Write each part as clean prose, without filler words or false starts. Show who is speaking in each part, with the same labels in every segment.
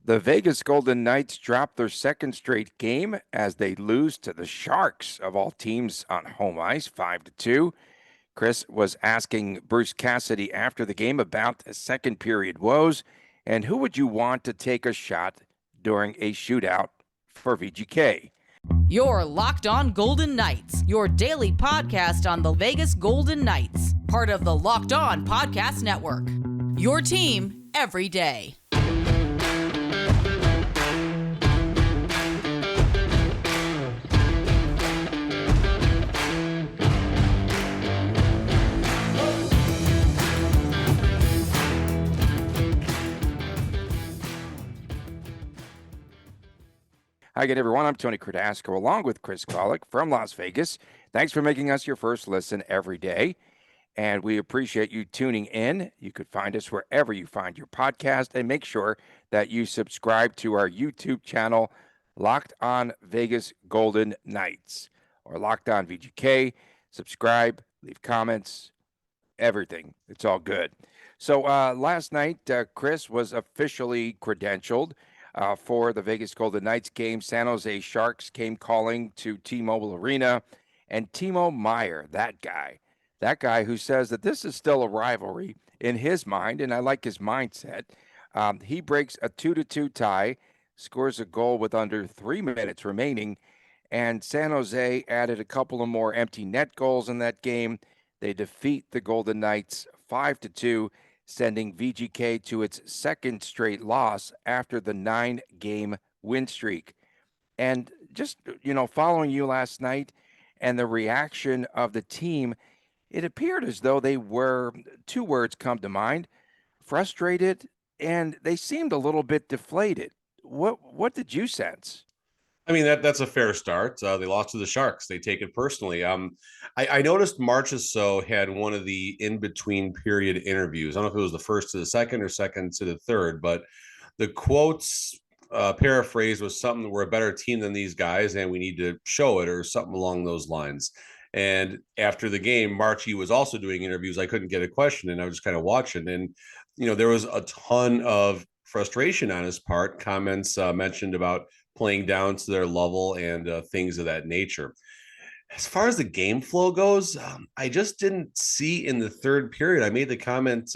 Speaker 1: The Vegas Golden Knights dropped their second straight game as they lose to the Sharks of all teams on home ice, 5-2. Chris was asking Bruce Cassidy after the game about the second period woes and who would you want to take a shot during a shootout for VGK.
Speaker 2: You're Locked On Golden Knights, your daily podcast on the Vegas Golden Knights, part of the Locked On Podcast Network. Your team every day.
Speaker 1: Hi again, everyone. I'm Tony Cardasco, along with Chris Kollick from Las Vegas. Thanks for making us your first listen every day, and we appreciate you tuning in. You could find us wherever you find your podcast, and make sure that you subscribe to our YouTube channel, Locked On Vegas Golden Knights, or Locked On VGK. Subscribe, leave comments, everything. It's all good. So last night, Chris was officially credentialed for the Vegas Golden Knights game. San Jose Sharks came calling to T-Mobile Arena, and Timo Meier, that guy who says that this is still a rivalry in his mind, and I like his mindset. He breaks a 2-2 tie, scores a goal with under 3 minutes remaining, and San Jose added a couple of more empty net goals in that game. They defeat the Golden Knights 5-2, sending VGK to its second straight loss after the 9-game win streak. And just, following you last night and the reaction of the team, it appeared as though they were, two words come to mind, frustrated, and they seemed a little bit deflated. What did you sense?
Speaker 3: I mean, that's a fair start. They lost to the Sharks. They take it personally. I noticed Marchessault had one of the in-between period interviews. I don't know if it was the first to the second or second to the third, but the quotes paraphrase was something that we're a better team than these guys and we need to show it or something along those lines. And after the game, Marchie was also doing interviews. I couldn't get a question and I was just kind of watching. And, there was a ton of frustration on his part. Comments mentioned about playing down to their level and things of that nature. As far as the game flow goes, I just didn't see in the third period. I made the comment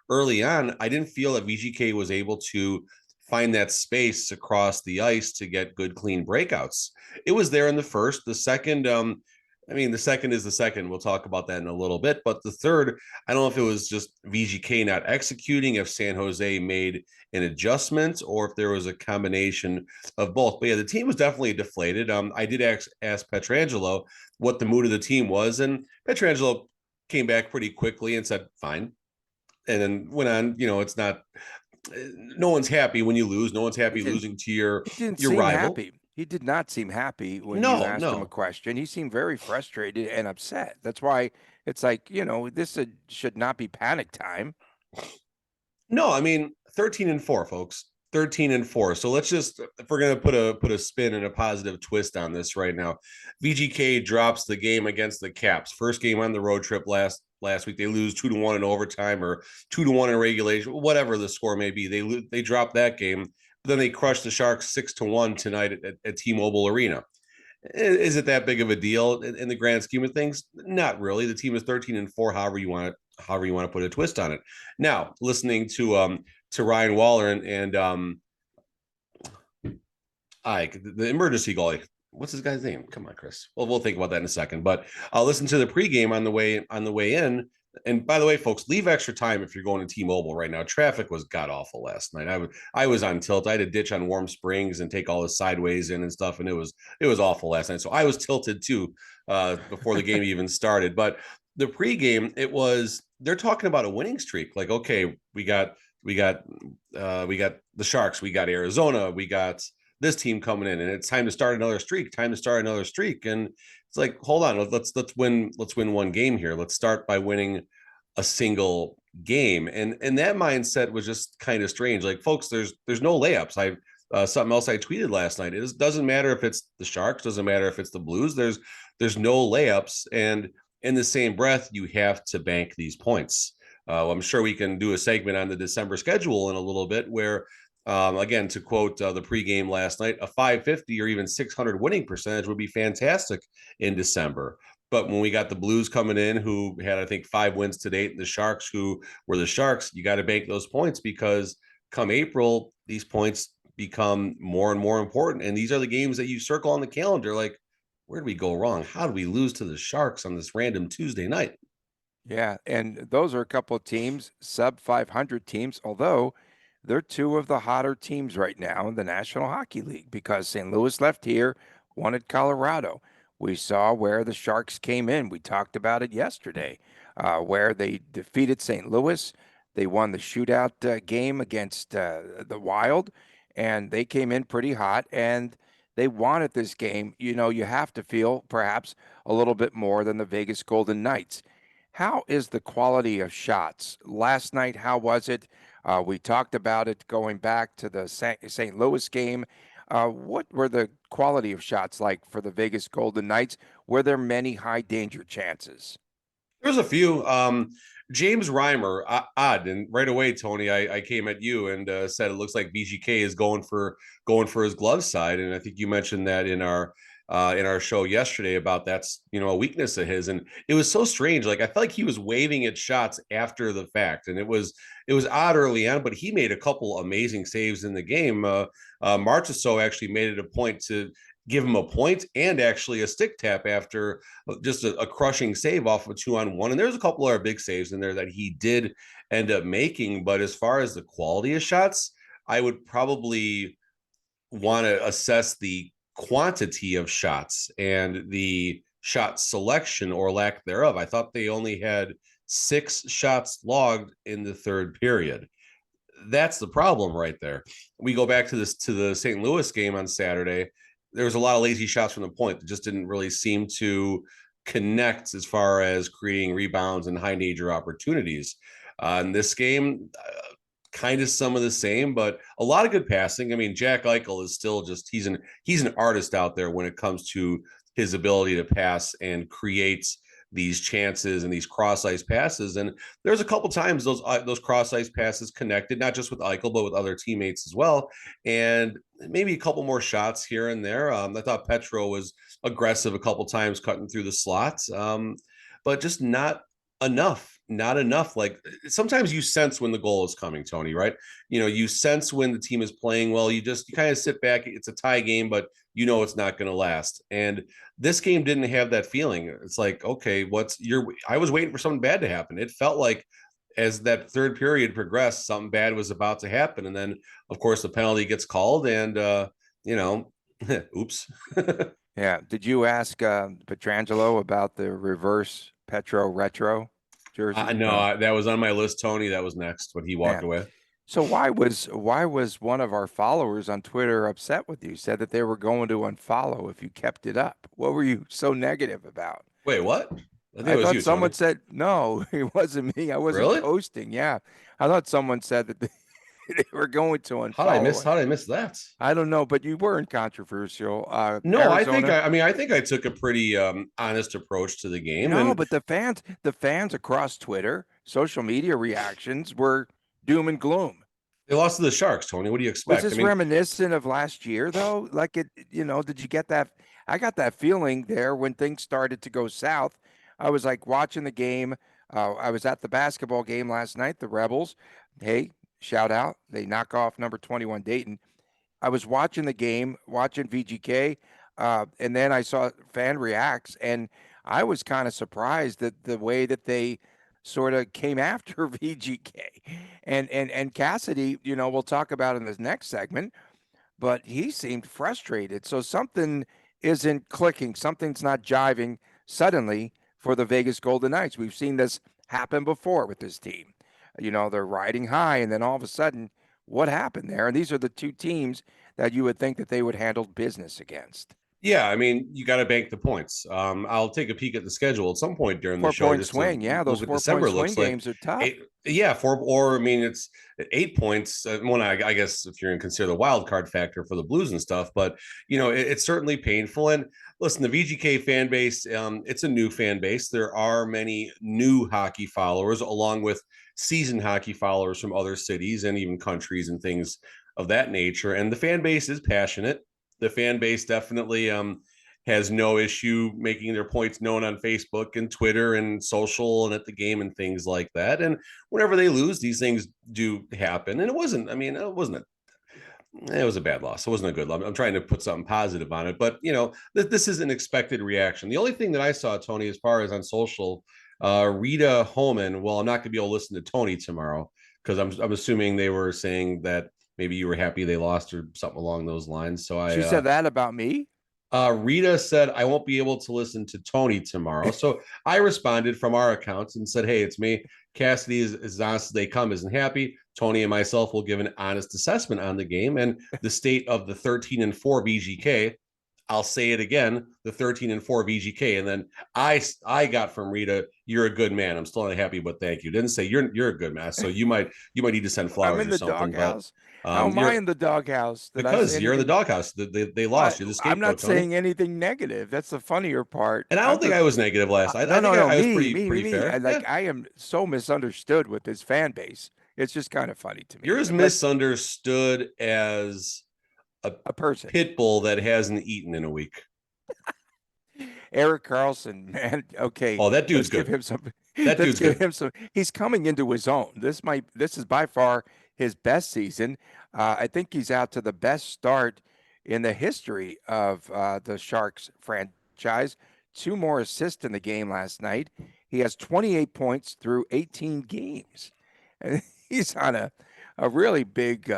Speaker 3: early on. I didn't feel that VGK was able to find that space across the ice to get good, clean breakouts. It was there in the first. The second, the second is the second. We'll talk about that in a little bit. But the third, I don't know if it was just VGK not executing, if San Jose made an adjustment, or if there was a combination of both. But yeah, the team was definitely deflated. I did ask Pietrangelo what the mood of the team was, and Pietrangelo came back pretty quickly and said, fine. And then went on, it's not, no one's happy when you lose. No one's happy losing to your rival.
Speaker 1: Happy. He did not seem happy when you asked him a question. He seemed very frustrated and upset. That's why it's like, this should not be panic time.
Speaker 3: No, 13-4, folks. 13-4. So let's just, if we're going to put a spin and a positive twist on this right now, VGK drops the game against the Caps. First game on the road trip last week. They lose 2-1 in overtime or 2-1 in regulation, whatever the score may be. They drop that game. Then they crushed the Sharks 6-1 tonight at T-Mobile Arena. Is it that big of a deal in the grand scheme of things? Not really. The team is 13-4. However you want to put a twist on it. Now, listening to Ryan Waller and the emergency goalie. What's this guy's name? Come on, Chris. Well, we'll think about that in a second. But I'll listen to the pregame on the way in. And by the way, folks, leave extra time if you're going to T-Mobile right now. Traffic was god awful last night. I was on tilt. I had to ditch on Warm Springs and take all the sideways in and stuff, and it was awful last night. So I was tilted too before the game even started. But the pregame, they're talking about a winning streak. Like, okay, we got the Sharks, we got Arizona, we got this team coming in, and it's time to start another streak. And it's like, hold on, let's win one game here. Let's start by winning a single game. And that mindset was just kind of strange. Like, folks, there's no layups. Something else I tweeted last night. It doesn't matter if it's the Sharks, doesn't matter if it's the Blues. There's no layups. And in the same breath, you have to bank these points. I'm sure we can do a segment on the December schedule in a little bit where Again, to quote the pregame last night, a 550 or even 600 winning percentage would be fantastic in December. But when we got the Blues coming in, who had, I think, 5 wins to date, and the Sharks, who were the Sharks, you got to bank those points, because come April, these points become more and more important. And these are the games that you circle on the calendar. Like, where did we go wrong? How did we lose to the Sharks on this random Tuesday night?
Speaker 1: Yeah, and those are a couple of teams, sub 500 teams, although they're two of the hotter teams right now in the National Hockey League because St. Louis left here, won at Colorado. We saw where the Sharks came in. We talked about it yesterday, where they defeated St. Louis. They won the shootout game against the Wild, and they came in pretty hot, and they wanted this game. You know, you have to feel perhaps a little bit more than the Vegas Golden Knights. How is the quality of shots? Last night, how was it? We talked about it going back to the St. Louis game. What were the quality of shots like for the Vegas Golden Knights? Were there many high danger chances?
Speaker 3: There's a few. James Reimer, odd, and right away, Tony, I came at you and said it looks like VGK is going for his glove side, and I think you mentioned that in our show yesterday about that's a weakness of his, and it was so strange. Like, I felt like he was waving at shots after the fact, and it was odd early on, but he made a couple amazing saves in the game. Marchessault actually made it a point to give him a point and actually a stick tap after just a crushing save off of a 2-on-1. And there's a couple of big saves in there that he did end up making. But as far as the quality of shots, I would probably want to assess the quantity of shots and the shot selection or lack thereof. I thought they only had 6 shots logged in the third period. That's the problem right there. We go back to the St. Louis game on Saturday. There was a lot of lazy shots from the point that just didn't really seem to connect as far as creating rebounds and high danger opportunities. In this game, kind of some of the same, but a lot of good passing. I mean, Jack Eichel is still just he's an artist out there when it comes to his ability to pass and create these chances and these cross ice passes. And there's a couple times those cross ice passes connected, not just with Eichel, but with other teammates as well. And maybe a couple more shots here and there. I thought Petro was aggressive a couple times cutting through the slots, but just not enough. Like, sometimes you sense when the goal is coming, Tony, right? You sense when the team is playing well. You kind of sit back. It's a tie game, but it's not going to last. And this game didn't have that feeling. It's like, okay, I was waiting for something bad to happen. It felt like as that third period progressed, something bad was about to happen. And then, of course, the penalty gets called and, oops.
Speaker 1: Yeah. Did you ask Pietrangelo about the reverse Petro retro jersey?
Speaker 3: No, that was on my list, Tony. That was next when he walked
Speaker 1: Yeah.
Speaker 3: away.
Speaker 1: So why was one of our followers on Twitter upset with you? Said that they were going to unfollow if you kept it up. What were you so negative about?
Speaker 3: Wait, what? I think
Speaker 1: I
Speaker 3: it was
Speaker 1: thought
Speaker 3: you,
Speaker 1: someone
Speaker 3: Tony.
Speaker 1: said no, it wasn't me. I wasn't
Speaker 3: Really?
Speaker 1: posting. Yeah, I thought someone said that they were going to
Speaker 3: How did I miss?
Speaker 1: unfollow it.
Speaker 3: How did I miss that?
Speaker 1: I don't know, but you weren't controversial.
Speaker 3: No,
Speaker 1: Arizona.
Speaker 3: I think I took a pretty honest approach to the game,
Speaker 1: No,
Speaker 3: and
Speaker 1: but the fans across Twitter, social media reactions were doom and gloom.
Speaker 3: they lost to the Sharks. Tony, what do you
Speaker 1: Was
Speaker 3: expect? I
Speaker 1: this
Speaker 3: mean,
Speaker 1: reminiscent of last year though? Like did you get that? I got that feeling there when things started to go south. I was like watching the game. I was at the basketball game last night, the Rebels. Hey, shout out. They knock off number 21 Dayton. I was watching the game, watching VGK, and then I saw fan reacts, and I was kind of surprised that the way that they sort of came after VGK and Cassidy. We'll talk about in this next segment, but he seemed frustrated. So something isn't clicking, something's not jiving suddenly for the Vegas Golden Knights. We've seen this happen before with this team. They're riding high, and then all of a sudden, what happened there? And these are the two teams that you would think that they would handle business against.
Speaker 3: yeah, I mean, you got to bank the points. I'll take a peek at the schedule at some point during the
Speaker 1: 4
Speaker 3: show
Speaker 1: point
Speaker 3: just to
Speaker 1: swing. Yeah, those
Speaker 3: look what
Speaker 1: 4 point
Speaker 3: December
Speaker 1: swing
Speaker 3: looks like.
Speaker 1: games are tough.
Speaker 3: Yeah, I mean, it's 8 points. I guess if you're going to consider the wild card factor for the Blues and stuff, but it's certainly painful. And listen, the VGK fan base, it's a new fan base. There are many new hockey followers, along with seasoned hockey followers from other cities and even countries and things of that nature. And the fan base is passionate. The fan base definitely has no issue making their points known on Facebook and Twitter and social and at the game and things like that. And whenever they lose, these things do happen. And it wasn't, I mean, it was a bad loss. It wasn't a good loss. I'm trying to put something positive on it, but this is an expected reaction. The only thing that I saw, Tony, as far as on social, Rita Holman. Well, I'm not going to be able to listen to Tony tomorrow because I'm assuming they were saying that maybe you were happy they lost or something along those lines. So
Speaker 1: She said that about me?
Speaker 3: Rita said, I won't be able to listen to Tony tomorrow. So I responded from our accounts and said, hey, it's me. Cassidy is as honest as they come, isn't happy. Tony and myself will give an honest assessment on the game and the state of the 13-4 VGK. I'll say it again, the 13-4 VGK. And then I got from Rita, you're a good man. I'm still not happy, but thank you. Didn't say you're a good man. So you might need to send flowers
Speaker 1: I'm in
Speaker 3: or
Speaker 1: the
Speaker 3: something.
Speaker 1: doghouse.
Speaker 3: But
Speaker 1: How am I in the doghouse? Did I say
Speaker 3: because you're in the
Speaker 1: anything?
Speaker 3: doghouse. They lost. You're the
Speaker 1: I'm not
Speaker 3: scapegoat, Tony.
Speaker 1: saying anything negative. That's the funnier part.
Speaker 3: And I don't
Speaker 1: I'm
Speaker 3: think
Speaker 1: just
Speaker 3: I was negative last night.
Speaker 1: no,
Speaker 3: I
Speaker 1: no,
Speaker 3: think
Speaker 1: no.
Speaker 3: I was
Speaker 1: Me,
Speaker 3: pretty
Speaker 1: me, me,
Speaker 3: pretty
Speaker 1: me.
Speaker 3: fair. Yeah.
Speaker 1: I am so misunderstood with this fan base. It's just kind of funny to me.
Speaker 3: You're as
Speaker 1: But
Speaker 3: misunderstood as a
Speaker 1: a person,
Speaker 3: pit bull that hasn't eaten in a week.
Speaker 1: Eric Carlson, man. Okay,
Speaker 3: Oh, that dude's
Speaker 1: let's give
Speaker 3: good.
Speaker 1: him some.
Speaker 3: That
Speaker 1: Let's
Speaker 3: dude's
Speaker 1: give
Speaker 3: good.
Speaker 1: him some. He's coming into his own. This is by far his best season. I think he's out to the best start in the history of the Sharks franchise. 2 more assists in the game last night. He has 28 points through 18 games, and he's on a really big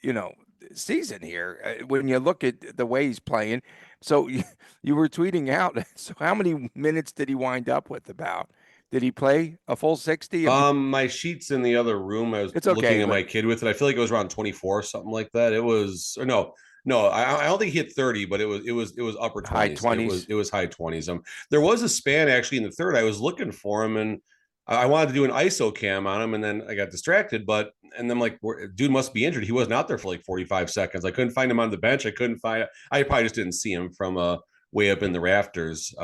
Speaker 1: you know season here. When you look at the way he's playing, so you were tweeting out. So how many minutes did he wind up with? About did he play a full 60?
Speaker 3: My sheet's in the other room. I was
Speaker 1: It's
Speaker 3: looking
Speaker 1: okay,
Speaker 3: at my
Speaker 1: but
Speaker 3: kid with it. I feel like it was around 24, something like that. It was, or no, no, I don't think he hit 30, but it was upper
Speaker 1: high
Speaker 3: 20s. It
Speaker 1: 20s.
Speaker 3: was high 20s. There was a span actually in the third. I was looking for him and I wanted to do an ISO cam on him, and then I got distracted. But and then like, dude must be injured. He wasn't out there for like 45 seconds. I couldn't find him on the bench. I couldn't find. I probably just didn't see him from way up in the rafters.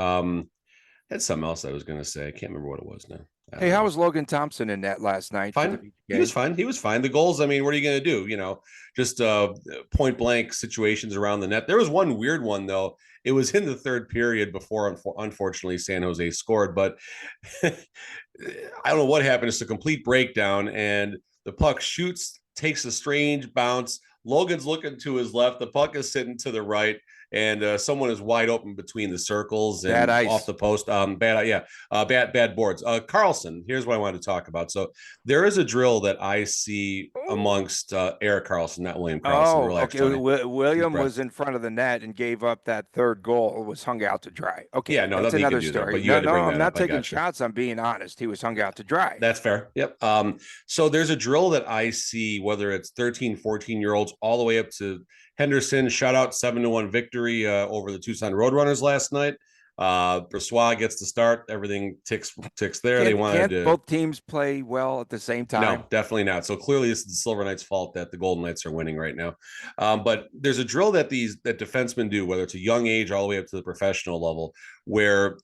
Speaker 3: Had something else I was going to say. I can't remember what it was now. I
Speaker 1: Hey,
Speaker 3: don't
Speaker 1: how
Speaker 3: know.
Speaker 1: was Logan Thompson in net last night for the
Speaker 3: Fine. He was
Speaker 1: BK?
Speaker 3: fine. He was fine. The goals, I mean, what are you going to do? Just point blank situations around the net. There was one weird one, though. It was in the third period before, unfortunately, San Jose scored. But I don't know what happened. It's a complete breakdown, and the puck shoots, takes a strange bounce. Logan's looking to his left. The puck is sitting to the right, and someone is wide open between the circles
Speaker 1: Bad
Speaker 3: and off
Speaker 1: ice.
Speaker 3: the post. Bad boards. Carlson. Here's what I wanted to talk about. So there is a drill that I see amongst Eric Carlson, not William Carlson.
Speaker 1: Oh,
Speaker 3: Relax,
Speaker 1: okay.
Speaker 3: Tony. Deep
Speaker 1: William
Speaker 3: breath.
Speaker 1: was in front of the net and gave up that third goal. Was hung out to dry.
Speaker 3: Yeah,
Speaker 1: Okay,
Speaker 3: no,
Speaker 1: that's
Speaker 3: nothing you can
Speaker 1: another
Speaker 3: do there.
Speaker 1: story.
Speaker 3: But you
Speaker 1: No,
Speaker 3: had to
Speaker 1: no,
Speaker 3: bring
Speaker 1: I'm
Speaker 3: that
Speaker 1: not
Speaker 3: up. I
Speaker 1: taking
Speaker 3: got you.
Speaker 1: shots. I'm being honest. He was hung out to dry.
Speaker 3: That's fair. Yep. So there's a drill that I see, whether it's 13, 14-year-olds, all the way up to Henderson. Shout out 7-1 victory over the Tucson Roadrunners last night. Brassois gets the start. Everything ticks there. They wanted
Speaker 1: Can't
Speaker 3: to.
Speaker 1: both teams play well at the same time?
Speaker 3: No, definitely not. So clearly, this is the Silver Knights' fault that the Golden Knights are winning right now. But there's a drill that defensemen do, whether it's a young age all the way up to the professional level, where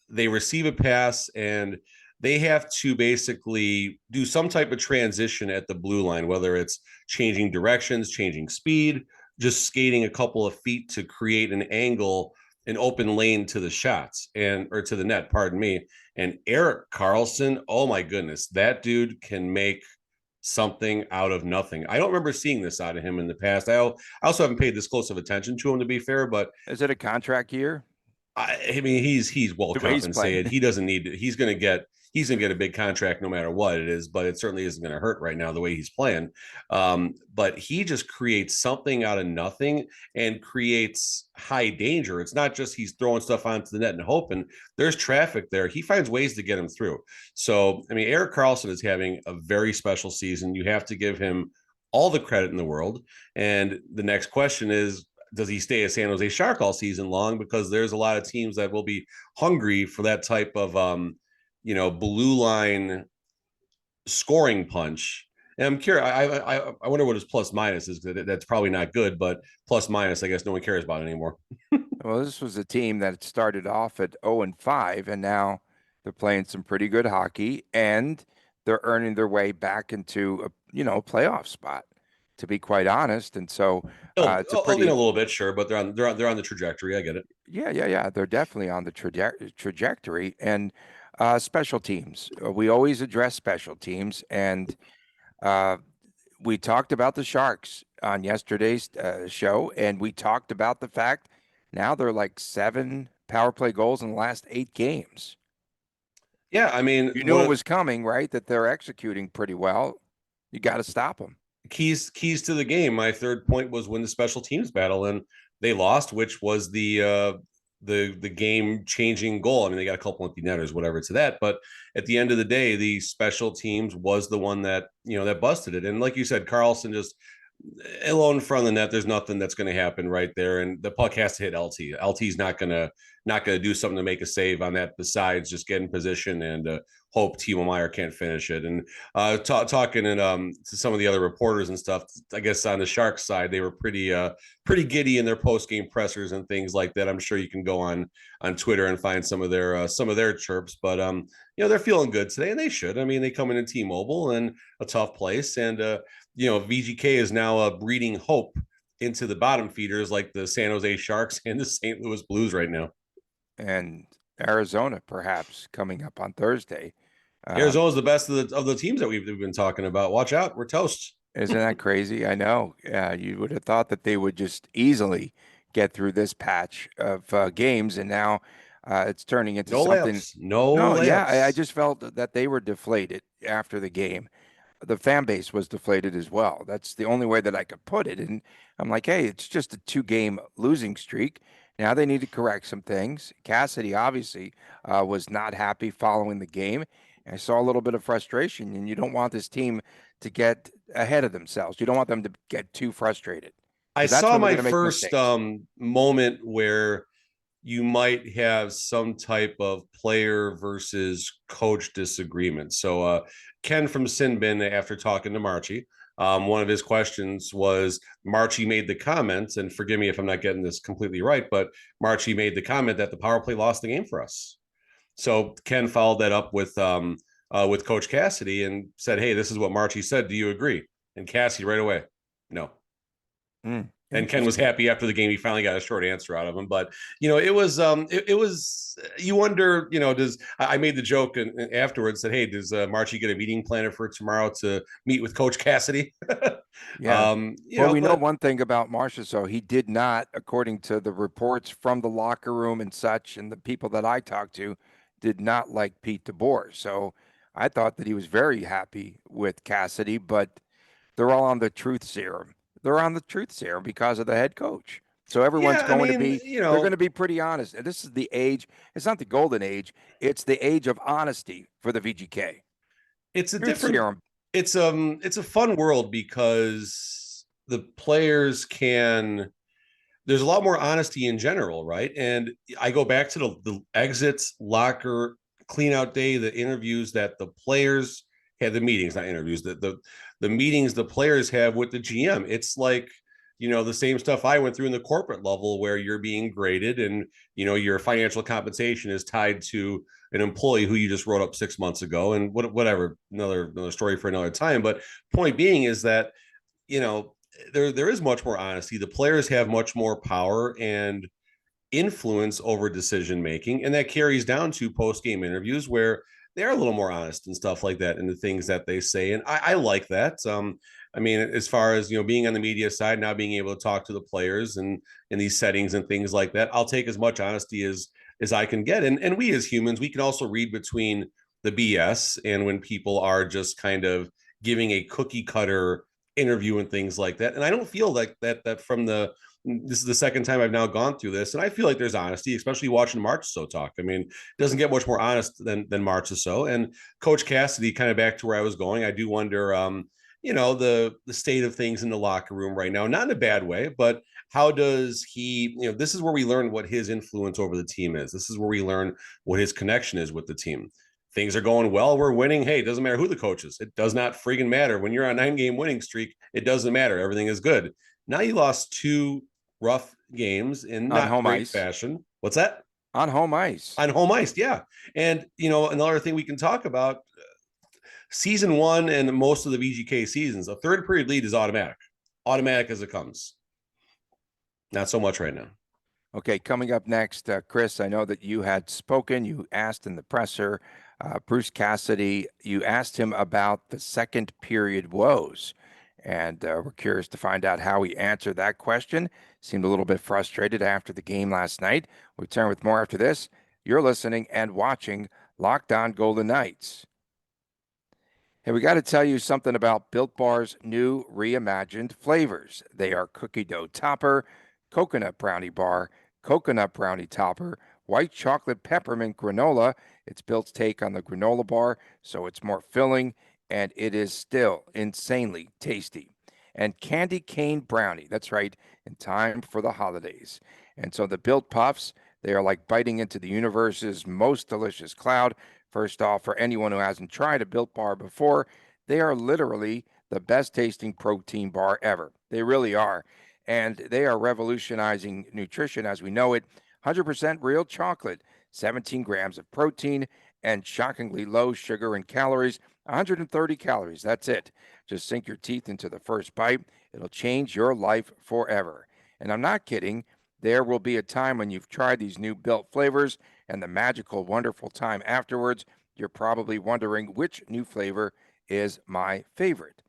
Speaker 3: they receive a pass and they have to basically do some type of transition at the blue line, whether it's changing directions, changing speed, just skating a couple of feet to create an angle, an open lane to the shots or to the net, pardon me. And Eric Carlson, oh my goodness, that dude can make something out of nothing. I don't remember seeing this out of him in the past. I also haven't paid this close of attention to him, to be fair, but
Speaker 1: Is it a contract year?
Speaker 3: I mean, he's well
Speaker 1: The way he's
Speaker 3: compensated.
Speaker 1: playing.
Speaker 3: He doesn't need to, he's gonna get a big contract no matter what it is, but it certainly isn't gonna hurt right now the way he's playing. But he just creates something out of nothing and creates high danger. It's not just he's throwing stuff onto the net and hoping. There's traffic there. He finds ways to get him through. So I mean, Eric Carlson is having a very special season. You have to give him all the credit in the world. And the next question is, does he stay a San Jose Shark all season long? Because there's a lot of teams that will be hungry for that type of blue line scoring punch. And I'm curious. I wonder what his plus minus is. That's probably not good, but plus minus, I guess no one cares about it anymore.
Speaker 1: Well, this was a team that started off at 0-5, and now they're playing some pretty good hockey, and they're earning their way back into a playoff spot. to be quite honest. And so it's a
Speaker 3: In a
Speaker 1: pretty,
Speaker 3: little bit, sure, but they're on the trajectory. I get it.
Speaker 1: yeah. They're definitely on the trajectory. And special teams, we always address special teams. And uh, we talked about the Sharks on yesterday's show, and we talked about the fact now they're like 7 power play goals in the last 8 games.
Speaker 3: Yeah, I mean,
Speaker 1: You knew it was coming, right? That they're executing pretty well. You got to stop them.
Speaker 3: keys to the game. My third point was win the special teams battle, and they lost, which was the game changing goal. I mean, they got a couple empty netters, whatever to that, but at the end of the day, the special teams was the one that that busted it. And like you said, Carlson just alone in front of the net, there's nothing that's going to happen right there, and the puck has to hit LT. LT's not gonna do something to make a save on that besides just get in position and hope Timo Meier can't finish it. And talking to some of the other reporters and stuff, I guess on the Sharks side, they were pretty giddy in their post game pressers and things like that. I'm sure you can go on Twitter and find some of their chirps, but they're feeling good today, and they should. I mean, they come into T-Mobile and a tough place, and VGK is now breeding hope into the bottom feeders like the San Jose Sharks and the St. Louis Blues right now.
Speaker 1: And Arizona, perhaps coming up on Thursday.
Speaker 3: Arizona's the best of the teams that we've been talking about. Watch out, we're toast.
Speaker 1: Isn't that crazy? I know. You would have thought that they would just easily get through this patch of games, and now it's turning into
Speaker 3: No
Speaker 1: something.
Speaker 3: layups. No
Speaker 1: No, yeah, I
Speaker 3: layups.
Speaker 1: just felt that they were deflated after the game. The fan base was deflated as well. That's the only way that I could put it. And I'm like, hey, it's just a 2-game losing streak. Now they need to correct some things. Cassidy obviously was not happy following the game. I saw a little bit of frustration, and you don't want this team to get ahead of themselves. You don't want them to get too frustrated.
Speaker 3: I
Speaker 1: That's
Speaker 3: saw
Speaker 1: when they're
Speaker 3: my
Speaker 1: going to make
Speaker 3: first
Speaker 1: mistakes.
Speaker 3: moment where you might have some type of player versus coach disagreement. So Ken from Sinbin, after talking to Marchie, one of his questions was Marchie made the comment, and forgive me if I'm not getting this completely right, but Marchie made the comment that the power play lost the game for us. So Ken followed that up with Coach Cassidy and said, "Hey, this is what Marchie said. Do you agree?" And Cassidy right away, no. And Ken was
Speaker 1: Interesting.
Speaker 3: happy after the game. He finally got a short answer out of him. But it was you wonder, does I made the joke and afterwards said, hey, does Marchie get a meeting planner for tomorrow to meet with Coach Cassidy?
Speaker 1: Yeah. Well, we know
Speaker 3: But
Speaker 1: one thing about Marcia. So he did not, according to the reports from the locker room and such, and the people that I talked to, did not like Pete DeBoer. So I thought that he was very happy with Cassidy, but they're all on the truth serum. They're on the truth serum because of the head coach. So everyone's
Speaker 3: yeah, I
Speaker 1: going to
Speaker 3: mean,
Speaker 1: be, they're going to be pretty honest. And this is the age, it's not the golden age, it's the age of honesty for the VGK.
Speaker 3: it's a
Speaker 1: Truth
Speaker 3: different
Speaker 1: serum.
Speaker 3: it's a fun world because the players can there's a lot more honesty in general, right? And I go back to the exits, locker, clean out day, the interviews that the players had, the meetings, not interviews, the meetings the players have with the GM. It's like, the same stuff I went through in the corporate level where you're being graded and, your financial compensation is tied to an employee who you just wrote up 6 months ago and whatever, another story for another time. But point being is that, you know, there is much more honesty. The players have much more power and influence over decision making, and that carries down to post game interviews where they're a little more honest and stuff like that in the things that they say. And I like that. I mean, as far as being on the media side now, being able to talk to the players and in these settings and things like that, I'll take as much honesty as I can get. And we as humans, we can also read between the BS and when people are just kind of giving a cookie cutter interview and things like that. And I don't feel like that from this is the second time I've now gone through this, and I feel like there's honesty, especially watching Marchessault talk. I mean, it doesn't get much more honest than Marchessault. And Coach Cassidy, kind of back to where I was going, I do wonder, the state of things in the locker room right now, not in a bad way, but how does he, this is where we learn what his influence over the team is. This is where we learn what his connection is with the team. Things are going well. We're winning. Hey, it doesn't matter who the coach is. It does not freaking matter. When you're on a 9-game winning streak, it doesn't matter. Everything is good. Now you lost 2 rough games in
Speaker 1: On
Speaker 3: not
Speaker 1: home
Speaker 3: great
Speaker 1: ice.
Speaker 3: fashion. What's that?
Speaker 1: On home ice.
Speaker 3: On home ice, yeah. And another thing we can talk about, season 1 and most of the VGK seasons, a third period lead is automatic. automatic as it comes. Not so much right now.
Speaker 1: Okay, coming up next, Chris, I know that you had spoken, you asked in the presser, Bruce Cassidy, you asked him about the second period woes. And we're curious to find out how he answered that question. Seemed a little bit frustrated after the game last night. We'll return with more after this. You're listening and watching Locked On Golden Knights. Hey, we got to tell you something about Built Bar's new reimagined flavors. They are cookie dough topper, coconut brownie bar, coconut brownie topper, white chocolate peppermint granola. It's Built's take on the granola bar, so it's more filling and it is still insanely tasty. And candy cane brownie. That's right, in time for the holidays. And so the Built Puffs, they are like biting into the universe's most delicious cloud. First off, for anyone who hasn't tried a Built Bar before, they are literally the best tasting protein bar ever. They really are. And they are revolutionizing nutrition as we know it. 100% real chocolate, 17 grams of protein, and shockingly low sugar and calories, 130 calories. That's it. Just sink your teeth into the first bite. It'll change your life forever. And I'm not kidding. There will be a time when you've tried these new Built flavors and the magical, wonderful time afterwards. You're probably wondering which new flavor is my favorite.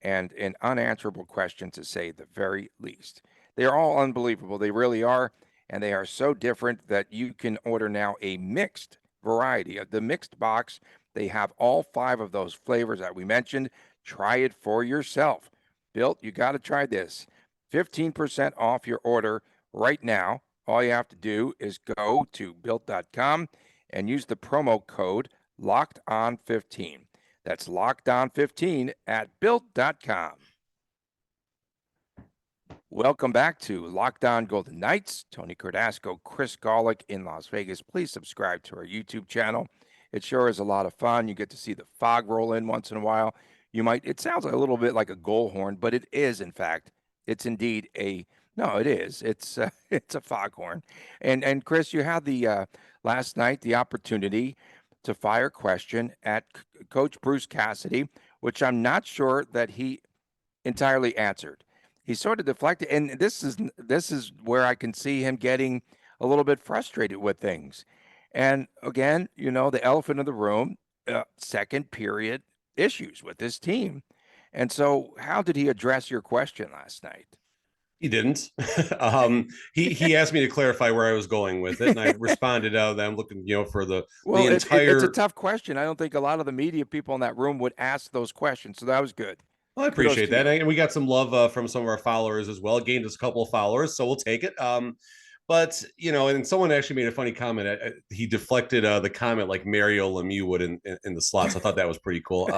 Speaker 1: And an unanswerable question, to say the very least. They are all unbelievable. They really are. And they are so different that you can order now a mixed variety of the mixed box. They have all 5 of those flavors that we mentioned. Try it for yourself. Built, you got to try this. 15% off your order right now. All you have to do is go to built.com and use the promo code LOCKEDON15. That's LOCKEDON15 at built.com. Welcome back to Locked On Golden Knights. Tony Cardasco, Chris Golick in Las Vegas. Please subscribe to our YouTube channel. It sure is a lot of fun. You get to see the fog roll in once in a while. It sounds a little bit like a goal horn, but it is, in fact, it's indeed no, it is. It's it's a foghorn. And Chris, you had the last night the opportunity to fire a question at Coach Bruce Cassidy, which I'm not sure that he entirely answered. He sort of deflected, and this is where I can see him getting a little bit frustrated with things. And again, the elephant in the room, second period issues with this team. And so, how did he address your question last night?
Speaker 3: He didn't. He asked me to clarify where I was going with it, and I responded, that I'm looking, for the entire.
Speaker 1: It's a tough question. I don't think a lot of the media people in that room would ask those questions, so that was good.
Speaker 3: Well, I appreciate that, and we got some love from some of our followers as well. Gained us a couple of followers, so we'll take it. But and someone actually made a funny comment. He deflected the comment like Mario Lemieux would in the slots. I thought that was pretty cool.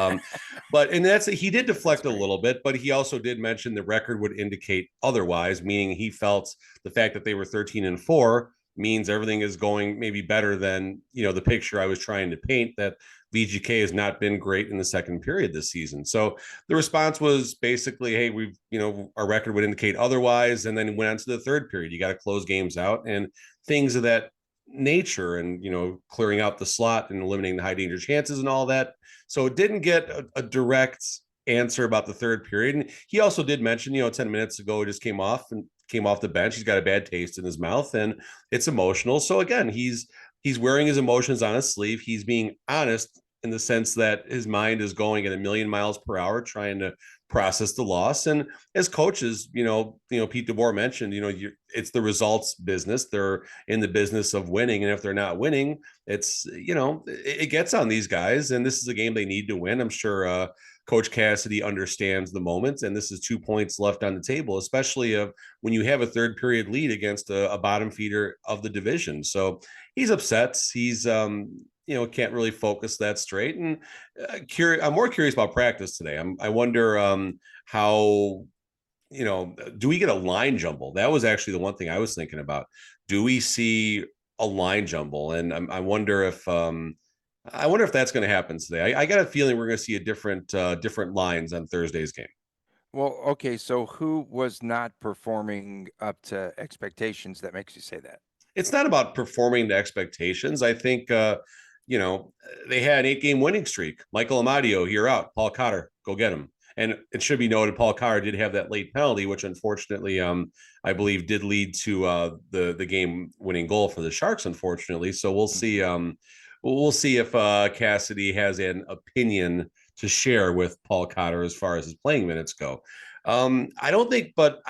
Speaker 3: He did deflect a little bit, but he also did mention the record would indicate otherwise, meaning he felt the fact that they were 13-4 means everything is going maybe better than the picture I was trying to paint, that VGK has not been great in the second period this season. So the response was basically, hey, our record would indicate otherwise. And then went on to the third period. You got to close games out and things of that nature, and, clearing out the slot and eliminating the high danger chances and all that. So it didn't get a direct answer about the third period. And he also did mention, 10 minutes ago, he just came off the bench. He's got a bad taste in his mouth and it's emotional. So again, he's wearing his emotions on his sleeve. He's being honest in the sense that his mind is going at 1,000,000 miles per hour, trying to process the loss. And as coaches, Pete DeBoer mentioned, it's the results business. They're in the business of winning. And if they're not winning, it's, it gets on these guys. And this is a game they need to win. I'm sure Coach Cassidy understands the moment. And this is 2 points left on the table, especially when you have a third period lead against a bottom feeder of the division. So he's upset. He's, can't really focus that straight. And I'm more curious about practice today. I wonder how, do we get a line jumble? That was actually the one thing I was thinking about. Do we see a line jumble? And I wonder if that's going to happen today. I got a feeling we're going to see a different lines on Thursday's game.
Speaker 1: Well, okay. So who was not performing up to expectations that makes you say that?
Speaker 3: It's not about performing to expectations. I think, they had an 8-game winning streak. Michael Amadio, you're out. Paul Cotter, go get him. And it should be noted, Paul Carr did have that late penalty, which unfortunately, I believe, did lead to the game winning goal for the Sharks. Unfortunately, so we'll see. We'll see if Cassidy has an opinion to share with Paul Cotter as far as his playing minutes go. I don't think, but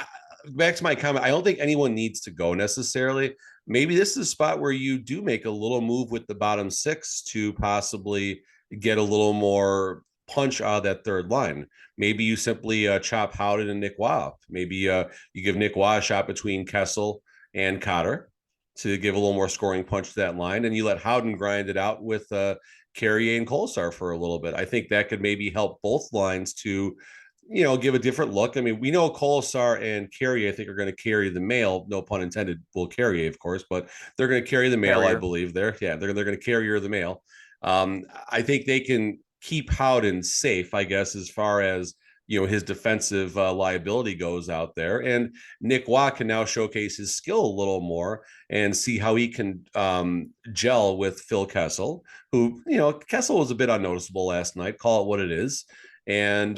Speaker 3: back to my comment, I don't think anyone needs to go necessarily. Maybe this is a spot where you do make a little move with the bottom six to possibly get a little more punch out of that third line. Maybe you simply chop Howden and Nick Waugh. Maybe you give Nick Waugh a shot between Kessel and Cotter to give a little more scoring punch to that line, and you let Howden grind it out with Carrier and Kolesar for a little bit. I think that could maybe help both lines to, give a different look. I mean, we know Kolesar and Carrier, I think, are going to carry the mail. No pun intended. Will Carrier, of course, but they're going to carry the mail. I believe they're going to carry the mail. I think they can keep Howden safe, I guess, as far as his defensive liability goes out there. And Nick Waugh can now showcase his skill a little more and see how he can gel with Phil Kessel, who, Kessel was a bit unnoticeable last night, call it what it is. And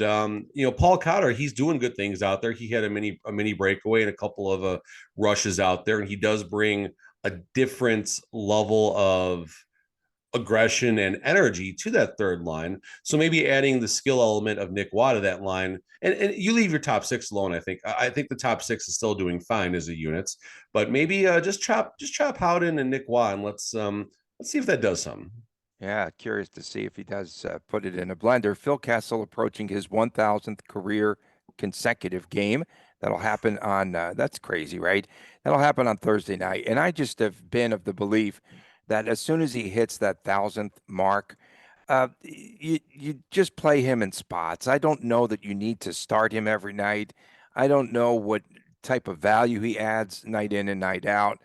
Speaker 3: Paul Cotter, he's doing good things out there. He had a mini breakaway and a couple of rushes out there, and he does bring a different level of aggression and energy to that third line. So maybe adding the skill element of Nick Waugh to that line, and you leave your top six alone. I think the top six is still doing fine as a unit, but maybe just chop Howden and Nick Waugh, and let's see if that does something.
Speaker 1: Yeah, curious to see if he does put it in a blender. Phil Kessel approaching his 1,000th career consecutive game. That'll happen on, that's crazy, right? That'll happen on Thursday night. And I just have been of the belief that as soon as he hits that 1,000th mark, you just play him in spots. I don't know that you need to start him every night. I don't know what type of value he adds night in and night out.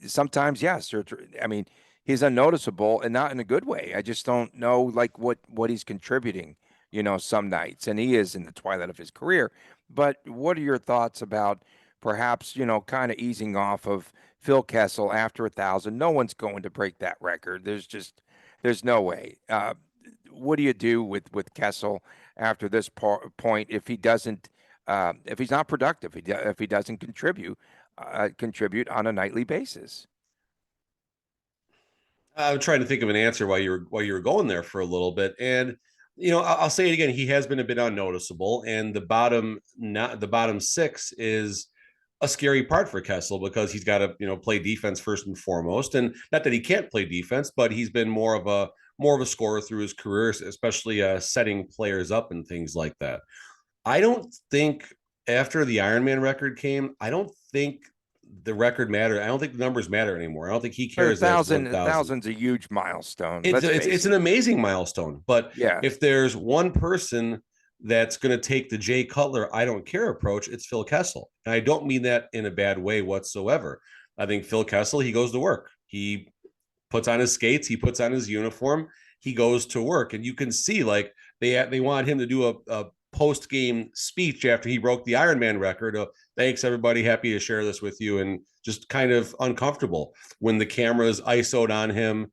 Speaker 1: Sometimes, yes, I mean, he's unnoticeable and not in a good way. I just don't know like what he's contributing, some nights, and he is in the twilight of his career. But what are your thoughts about perhaps, kind of easing off of Phil Kessel after 1,000? No one's going to break that record. There's no way. What do you do with Kessel after this point if he doesn't, if he's not productive, if he doesn't contribute on a nightly basis?
Speaker 3: I'm trying to think of an answer while you were going there for a little bit, and I'll say it again. He has been a bit unnoticeable, and the bottom six is a scary part for Kessel because he's got to play defense first and foremost, and not that he can't play defense, but he's been more of a scorer through his career, especially setting players up and things like that. I don't think after the Ironman record came, I don't think the record matter. I don't think the numbers matter anymore. I don't think he cares.
Speaker 1: Thousand's a huge milestone.
Speaker 3: It's an amazing milestone. But
Speaker 1: yeah,
Speaker 3: if there's one person that's going to take the Jay Cutler I don't care approach, it's Phil Kessel. And I don't mean that in a bad way whatsoever. I think Phil Kessel, he goes to work. He puts on his skates. He puts on his uniform. He goes to work. And you can see like they want him to do a post-game speech after he broke the Ironman record. Thanks, everybody. Happy to share this with you. And just kind of uncomfortable when the camera's ISO'd on him.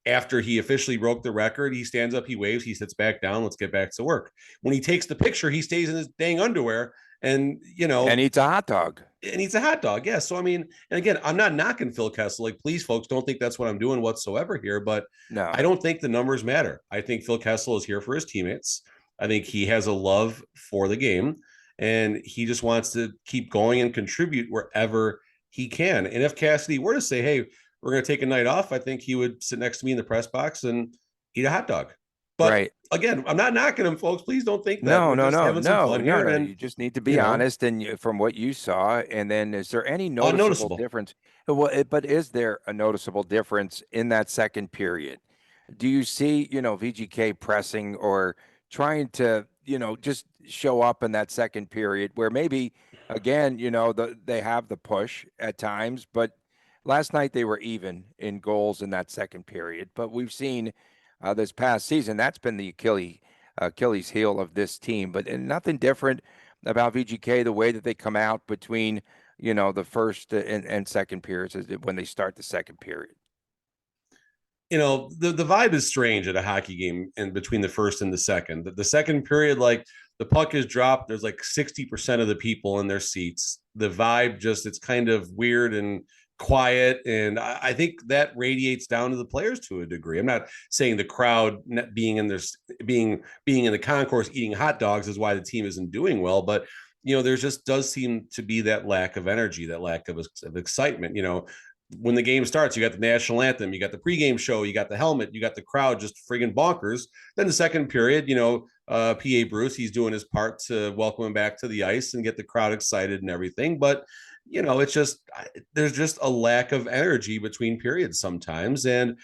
Speaker 3: After he officially broke the record, he stands up, he waves, he sits back down. Let's get back to work. When he takes the picture, he stays in his dang underwear and,
Speaker 1: and eats a hot dog.
Speaker 3: Yeah. So, I mean, and again, I'm not knocking Phil Kessel. Like, please, folks, don't think that's what I'm doing whatsoever here. But
Speaker 1: no,
Speaker 3: I don't think the numbers matter. I think Phil Kessel is here for his teammates. I think he has a love for the game, and he just wants to keep going and contribute wherever he can. And if Cassidy were to say, hey, we're going to take a night off, I think he would sit next to me in the press box and eat a hot dog. But again, I'm not knocking him, folks. Please don't think that.
Speaker 1: No.
Speaker 3: And
Speaker 1: you just need to be honest. And from what you saw, and then is there any noticeable difference? Well, but is there a noticeable difference in that second period? Do you see, VGK pressing or trying to, just show up in that second period where maybe, again, they have the push at times, but last night they were even in goals in that second period. But we've seen this past season, that's been the Achilles heel of this team. But nothing different about VGK, the way that they come out between, the first and second periods when they start the second period.
Speaker 3: the vibe is strange at a hockey game and between the first and the second. The second period, like the puck is dropped, there's like 60% of the people in their seats. The vibe just it's kind of weird and quiet, and I think that radiates down to the players to a degree. I'm not saying the crowd being in this being in the concourse eating hot dogs is why the team isn't doing well, but there just does seem to be that lack of energy, that lack of excitement. When the game starts, you got the national anthem, you got the pregame show, you got the helmet, you got the crowd just friggin' bonkers. Then the second period, PA Bruce, he's doing his part to welcome him back to the ice and get the crowd excited and everything. But it's just there's just a lack of energy between periods sometimes, and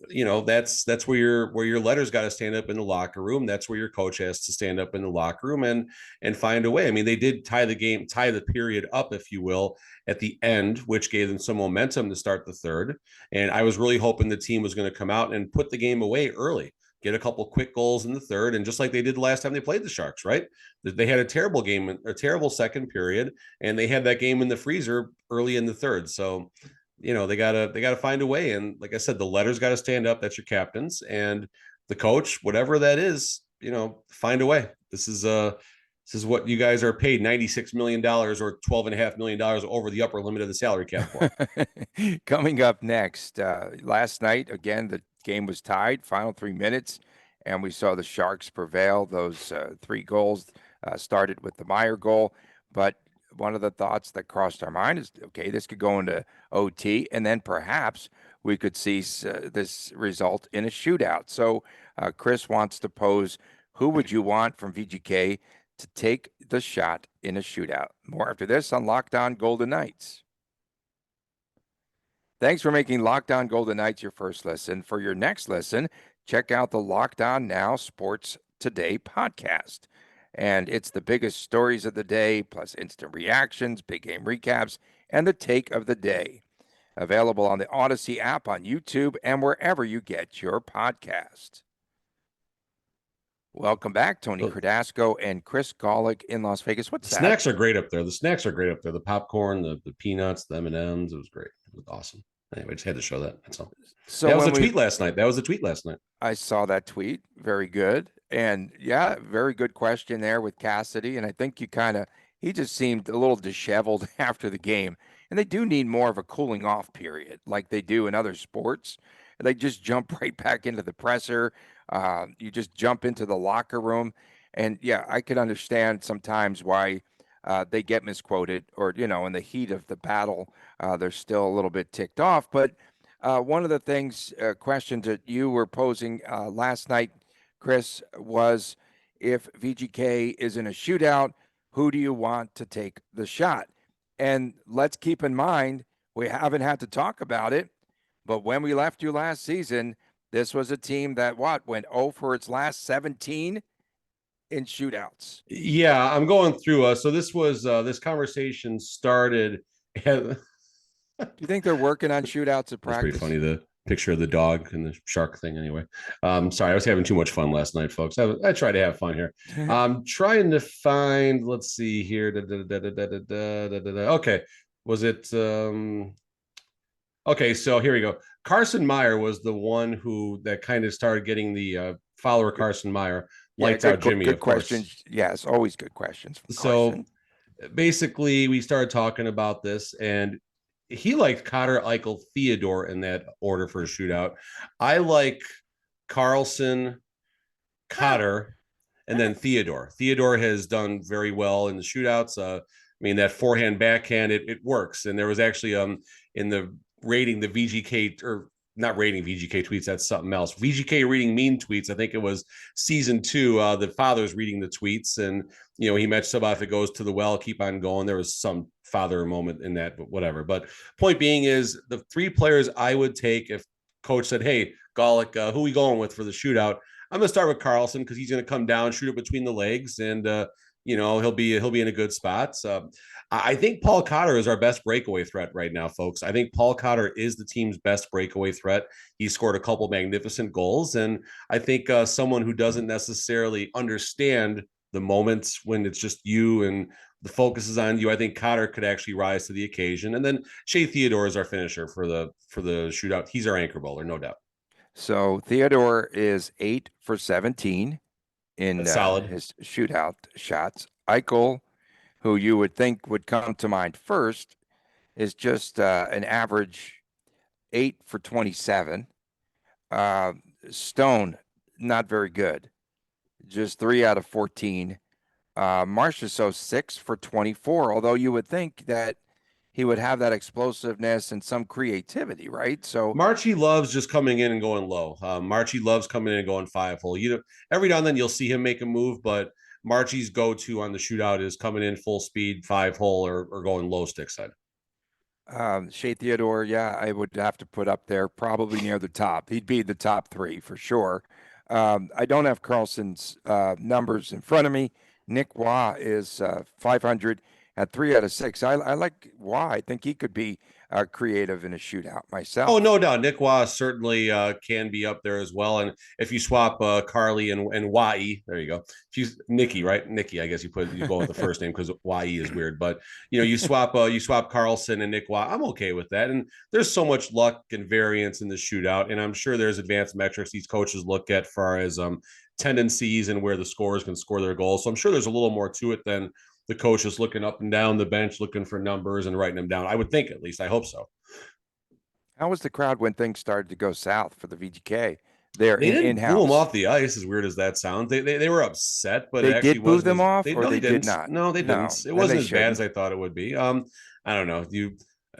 Speaker 3: that's where your letters got to stand up in the locker room. That's where your coach has to stand up in the locker room and find a way. I mean, they did tie the period up, if you will, at the end, which gave them some momentum to start the third. And I was really hoping the team was going to come out and put the game away early, get a couple quick goals in the third, and just like they did the last time they played the Sharks, right? They had a terrible game, a terrible second period, and they had that game in the freezer early in the third. So, they gotta find a way. And like I said, the letters got to stand up. That's your captains and the coach, whatever that is. Find a way. This is what you guys are paid $96 million or $12.5 million over the upper limit of the salary cap for.
Speaker 1: Coming up next, last night, again, the game was tied, final 3 minutes, and we saw the Sharks prevail. Those 3 goals started with the Meyer goal, but one of the thoughts that crossed our mind is, okay, this could go into OT, and then perhaps we could see this result in a shootout. So Chris wants to pose, who would you want from VGK to take the shot in a shootout? More after this on Locked On Golden Knights. Thanks for making Locked On Golden Knights your first listen. For your next listen, check out the Locked On Now Sports Today podcast. And it's the biggest stories of the day, plus instant reactions, big game recaps, and the take of the day. Available on the Odyssey app, on YouTube, and wherever you get your podcast. Welcome back, Tony Cardasco and Chris Golick in Las Vegas. What's that?
Speaker 3: Snacks are great up there. The snacks are great up there. The popcorn, the peanuts, the M&Ms. It was great. It was awesome. Anyway, just had to show that. That's all. So that was a tweet last night.
Speaker 1: I saw that tweet. Very good. And yeah, very good question there with Cassidy. And I think he just seemed a little disheveled after the game. And they do need more of a cooling off period like they do in other sports. They just jump right back into the presser. You just jump into the locker room. And yeah, I could understand sometimes why they get misquoted or, in the heat of the battle, they're still a little bit ticked off. But one of the things, questions that you were posing last night, Chris, was if VGK is in a shootout, who do you want to take the shot? And let's keep in mind, we haven't had to talk about it, but when we left you last season, this was a team that went 0 for its last 17 in shootouts.
Speaker 3: Yeah, I'm going through. So this was this conversation started.
Speaker 1: Do you think they're working on shootouts at practice?
Speaker 3: It's pretty funny, the picture of the dog and the shark thing. Anyway, sorry, I was having too much fun last night, folks. I try to have fun here. I'm trying to find. Let's see here. Okay, was it? Okay, so here we go. Carson Meyer was the one that kind of started getting the follower Carson Meyer. Lights out Jimmy,
Speaker 1: good questions. Yes, always good questions.
Speaker 3: So basically, we started talking about this, and he liked Cotter, Eichel, Theodore in that order for a shootout. I like Carlson, Cotter, and then Theodore. Theodore has done very well in the shootouts. I mean, that forehand, backhand, it works. And there was actually in the rating the VGK, or not rating VGK tweets, that's something else. VGK reading mean tweets. I think it was season 2. The father's reading the tweets, and he mentioned about if it goes to the well, keep on going. There was some father moment in that, but whatever. But point being is the 3 players I would take if coach said, "Hey, Golick, who are we going with for the shootout?" I'm going to start with Carlson because he's going to come down, shoot it between the legs, and he'll be in a good spot. So I think Paul Cotter is our best breakaway threat right now, folks. I think Paul Cotter is the team's best breakaway threat. He scored a couple magnificent goals, and I think someone who doesn't necessarily understand the moments when it's just you and the focus is on you, I think Cotter could actually rise to the occasion. And then Shea Theodore is our finisher for the shootout. He's our anchor bowler, no doubt.
Speaker 1: So Theodore is 8 for 17 in
Speaker 3: That's solid.
Speaker 1: his shootout shots. Eichel, who you would think would come to mind first, is just an average 8 for 27. Uh, Stone, not very good, just 3 out of 14. Marchessault 6 for 24, although you would think that he would have that explosiveness and some creativity, right? So
Speaker 3: Marchie loves just coming in and going low. Marchie loves coming in and going 5-hole. Every now and then you'll see him make a move, but Marchie's go-to on the shootout is coming in full speed 5-hole or going low stick side.
Speaker 1: Shea Theodore, yeah, I would have to put up there probably near the top. He'd be the top 3 for sure. I don't have Carlson's numbers in front of me. Nick Waugh is 500 at 3 out of 6. I like Waugh. I think he could be creative in a shootout myself.
Speaker 3: Oh, no doubt. Nick Waugh certainly can be up there as well. And if you swap Carly and Wai, there you go. She's Nikki, right? Nikki, I guess you go with the first name because Wai is weird. But you swap Carlson and Nick Waugh. I'm okay with that. And there's so much luck and variance in the shootout, and I'm sure there's advanced metrics these coaches look at far as tendencies and where the scorers can score their goals. So I'm sure there's a little more to it than the coaches looking up and down the bench, looking for numbers and writing them down. I would think, at least. I hope so.
Speaker 1: How was the crowd when things started to go south for the VGK? There
Speaker 3: They didn't boo them
Speaker 1: in-house.
Speaker 3: off the ice, as weird as that sounds. They were upset, but
Speaker 1: They
Speaker 3: it actually
Speaker 1: did boo
Speaker 3: wasn't
Speaker 1: them
Speaker 3: as
Speaker 1: off,
Speaker 3: they
Speaker 1: or
Speaker 3: no,
Speaker 1: they
Speaker 3: they
Speaker 1: did
Speaker 3: didn't.
Speaker 1: not?
Speaker 3: No, they
Speaker 1: No,
Speaker 3: didn't. It
Speaker 1: and
Speaker 3: wasn't
Speaker 1: they
Speaker 3: as bad as
Speaker 1: shouldn't.
Speaker 3: I thought it would be. I don't know.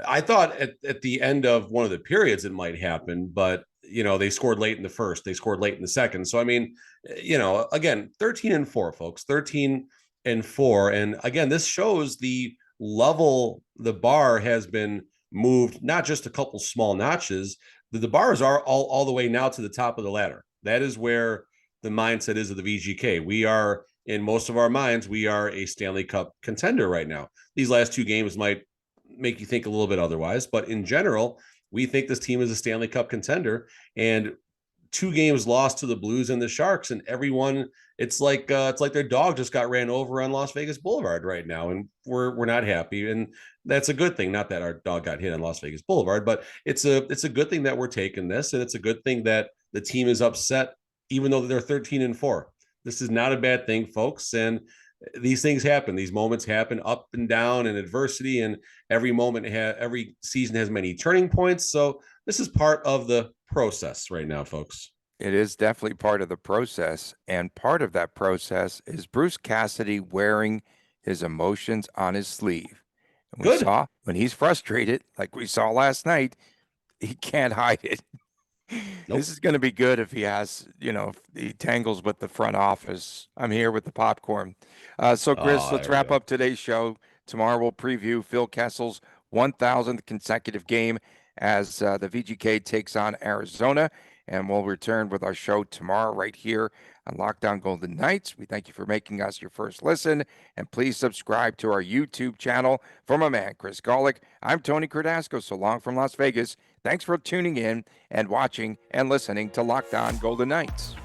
Speaker 3: I thought at the end of one of the periods it might happen, but they scored late in the first, they scored late in the second. So I mean, again, 13-4, folks, 13-4, and again, this shows the level. The bar has been moved, not just a couple small notches. The bars are all the way now to the top of the ladder. That is where the mindset is of the VGK. We are, in most of our minds, we are a Stanley Cup contender right now. These last 2 games might make you think a little bit otherwise, but in general, we think this team is a Stanley Cup contender. And 2 games lost to the Blues and the Sharks, and everyone, it's like their dog just got ran over on Las Vegas Boulevard right now, and we're not happy, and that's a good thing. Not that our dog got hit on Las Vegas Boulevard, but it's a good thing that we're taking this, and it's a good thing that the team is upset, even though they're 13-4. This is not a bad thing, folks, and these things happen. These moments happen up and down and adversity, and every season has many turning points. So this is part of the process right now, folks.
Speaker 1: It is definitely part of the process, and part of that process is Bruce Cassidy wearing his emotions on his sleeve. And we
Speaker 3: Good.
Speaker 1: saw when he's frustrated, like we saw last night, he can't hide it.
Speaker 3: Nope.
Speaker 1: This is going to be good if he has, if he tangles with the front office. I'm here with the popcorn. So, Chris, let's wrap up today's show. Tomorrow we'll preview Phil Kessel's 1,000th consecutive game as the VGK takes on Arizona. And we'll return with our show tomorrow right here on Locked On Golden Knights. We thank you for making us your first listen. And please subscribe to our YouTube channel. For my man, Chris Golick, I'm Tony Cardasco. So long from Las Vegas. Thanks for tuning in and watching and listening to Locked On Golden Knights.